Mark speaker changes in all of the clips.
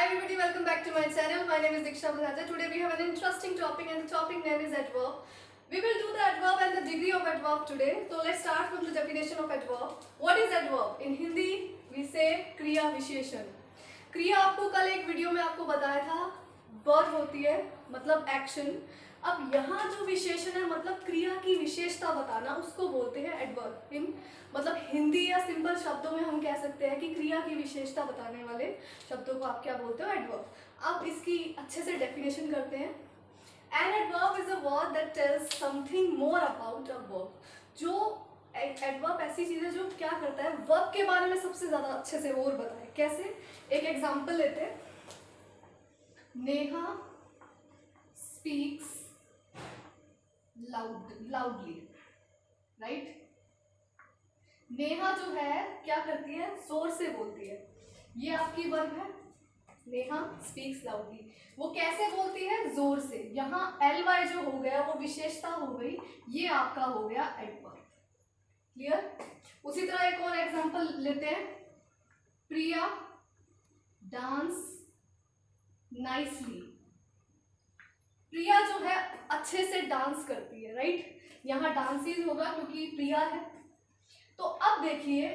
Speaker 1: everybody, welcome back to my channel. My name is Diksha Bhatta. Today we have an interesting topic and the topic name is adverb. We will do the adverb and the degree of adverb today. So let's start from the definition of adverb. What is adverb? In Hindi we say क्रिया विशेषण. क्रिया आपको कल एक video में आपको बताया था वर्ब होती है मतलब एक्शन. अब यहाँ जो विशेषण है मतलब क्रिया की विशेषता बताना उसको बोलते हैं एडवर्ब. इन मतलब हिंदी या सिंपल शब्दों में हम कह सकते हैं कि क्रिया की विशेषता बताने वाले शब्दों को आप क्या बोलते हो? एडवर्ब. अब इसकी अच्छे से डेफिनेशन करते हैं. An adverb is a word that tells something more about a verb. जो एडवर्ब ऐसी चीज है जो क्या करता है वर्ब के बारे में सबसे ज्यादा अच्छे से और बताए. कैसे? एक एग्जाम्पल लेते हैं. Neha speaks loudly. Right. Neha जो है क्या करती है? जोर से बोलती है. ये आपकी वर्ब है. Neha speaks loudly. वो कैसे बोलती है? जोर से. यहाँ ly जो हो गया वो विशेषता हो गई. ये आपका हो गया एडवर्ब. क्लियर? उसी तरह एक और एग्जांपल लेते हैं. प्रिया डांस नाइसली. प्रिया जो है अच्छे से डांस करती है. राइट. यहाँ डांसिंग होगा क्योंकि प्रिया है. तो अब देखिए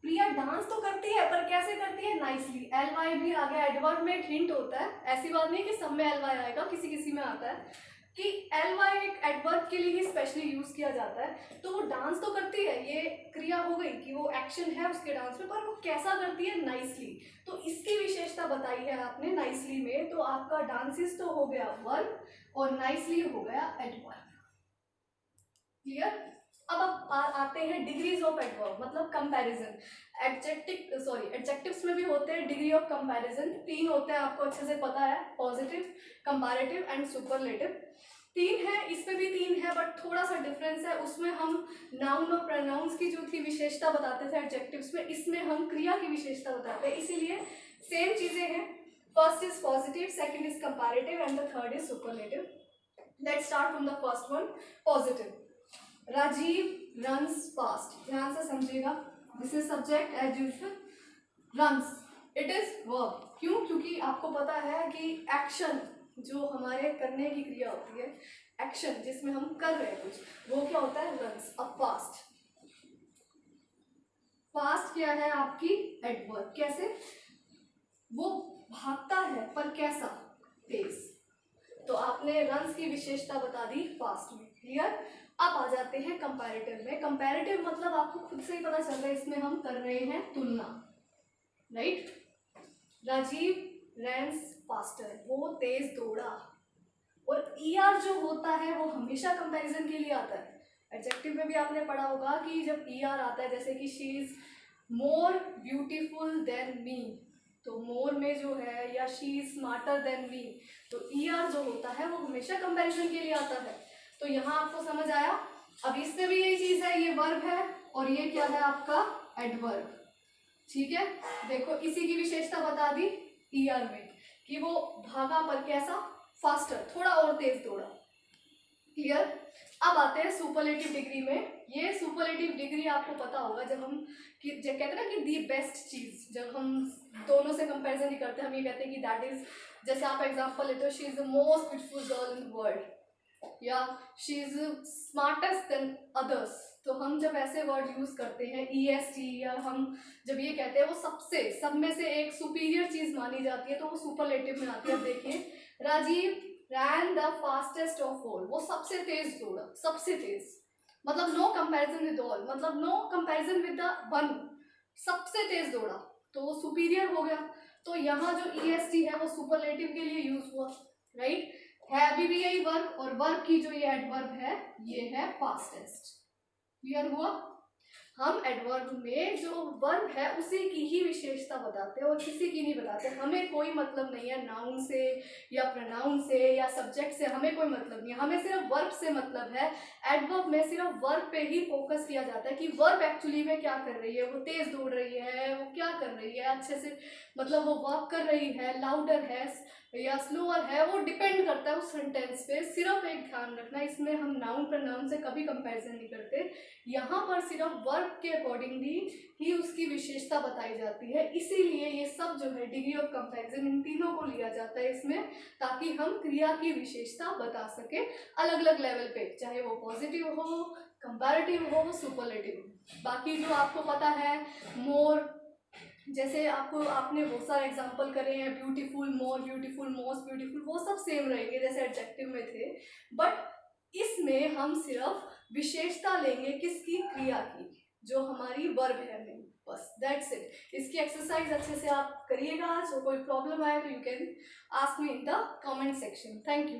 Speaker 1: प्रिया डांस तो करती है पर कैसे करती है? नाइसली. ly भी आ गया. एडवर्ब में एक हिंट होता है. ऐसी बात नहीं कि सब में ly आएगा, किसी किसी में आता है कि ly एक एडवर्ब के लिए ही स्पेशली यूज किया जाता है. तो वो डांस तो करती है, ये क्रिया हो गई कि वो एक्शन है उसके डांस में, पर वो कैसा करती है? नाइसली. तो इसकी विशेषता बताई है आपने नाइसली में. तो आपका डांसिस तो हो गया वर्ब और नाइसली हो गया एडवर्ब. क्लियर? अब आते हैं डिग्रीज ऑफ एडवर्ब मतलब कंपैरिजन. एडजेक्टिव्स में भी होते हैं डिग्री ऑफ कंपैरिजन. 3 होते हैं, आपको अच्छे से पता है. Positive, comparative and superlative. 3 है. इसमें भी 3 है बट थोड़ा सा डिफरेंस है. उसमें हम नाउन और प्रोनाउंस की जो थी विशेषता बताते थे एडजेक्टिव्स में, इसमें हम क्रिया की विशेषता बताते हैं. इसीलिए सेम चीजें हैं. First is positive, second is comparative and the third is superlative. Let's start from the first one. Positive. Rajiv runs fast. ध्यान से समझिएगा. This is subject as usual. Runs it is verb. क्यों? क्योंकि आपको पता है कि एक्शन जो हमारे करने की क्रिया होती है, एक्शन जिसमें हम कर रहे हैं कुछ, वो क्या होता है? रन्स. अब फास्ट. फास्ट क्या है आपकी? एडवर्ब. कैसे? वो भागता है पर कैसा? तेज. तो आपने रन्स की विशेषता बता दी फास्ट में. क्लियर? अब आ जाते हैं कंपैरेटिव में. कंपैरेटिव मतलब आपको खुद से ही पता चल रहा है इसमें हम कर रहे हैं तुलना. राइट. राजीव रैंस फास्टर. वो तेज दौड़ा. और er जो होता है वो हमेशा कंपैरिजन के लिए आता है. एडजेक्टिव में भी आपने पढ़ा होगा कि जब er आता है, जैसे कि she is more beautiful than me, तो मोर में जो है, या she is smarter than me, तो er जो होता है वो हमेशा कंपैरिजन के लिए आता है. तो यहाँ आपको समझ आया. अब इसमें भी यही चीज है. ये वर्ब है और ये क्या है आपका? एडवर्ब. ठीक है. देखो इसी की विशेषता बता दी er में कि वो भागा पर कैसा? फास्टर. थोड़ा और तेज दौड़ा. क्लियर? अब आते हैं सुपरलेटिव डिग्री में. ये सुपरलेटिव डिग्री आपको पता होगा जब हम कहते हैं ना कि दी बेस्ट चीज, जब हम दोनों से कंपैरिजन नहीं करते, हम ये कहते हैं कि दैट इज, जैसे आप एग्जांपल लेते हो, she is the most beautiful girl in the world, या she is smartest than others. तो हम जब ऐसे वर्ड यूज करते हैं est, या हम जब ये कहते हैं वो सबसे, सब में से एक सुपीरियर चीज मानी जाती है, तो वो सुपरलेटिव में आती है. अब देखिए Rajiv ran the fastest of all. वो सबसे तेज दौड़ा. सबसे तेज मतलब नो कंपैरिजन विद ऑल, मतलब no comparison with the one. सबसे तेज दौड़ा तो वो सुपीरियर हो गया. तो यहाँ जो est है वो सुपरलेटिव के लिए यूज हुआ. राइट. है अभी भी यही वर्ब, और वर्ब की जो ये एडवर्ब है ये है फास्टेस्ट. क्लियर हुआ? हम एडवर्ब में जो वर्ब है उसी की ही विशेषता बताते हैं और किसी की नहीं बताते. हमें कोई मतलब नहीं है नाउन से या प्रोनाउन से या सब्जेक्ट से, हमें कोई मतलब नहीं है. हमें सिर्फ वर्ब से मतलब है. एडवर्ब में सिर्फ वर्ब पे ही फोकस किया जाता है कि वर्ब एक्चुअली में क्या कर रही है. वो तेज दौड़ रही है, वो क्या कर रही है, अच्छे से मतलब वो वॉक कर रही है, लाउडर है या स्लोअर है, वो डिपेंड करता है उस सेंटेंस पे. सिर्फ एक ध्यान रखना, इसमें हम नाउन प्रोनाउन से कभी कंपैरिजन नहीं करते. यहाँ पर सिर्फ वर्ब वर्ब के अकॉर्डिंगली ही उसकी विशेषता बताई जाती है। इसीलिए ये सब जो है डिग्री ऑफ कंपैरिजन इन तीनों को लिया जाता है इसमें, ताकि हम क्रिया की विशेषता बता सके अलग अलग लेवल पे, चाहे वो पॉजिटिव हो, कंपैरेटिव हो, सुपरलेटिव हो। बाकी जो आपको पता है मोर, जैसे आपने बहुत सारे एग्जांपल करे हैं, beautiful, more beautiful, most beautiful, वो सब सेम रहेंगे जैसे एडजेक्टिव में थे, बट इसमें हम सिर्फ विशेषता लेंगे किसकी, क्रिया की, जो हमारी वर्ब है मेन, बस दैट्स इट। इसकी एक्सरसाइज अच्छे से आप करिएगा। जो कोई प्रॉब्लम आए तो you can ask me in the comment section. Thank you.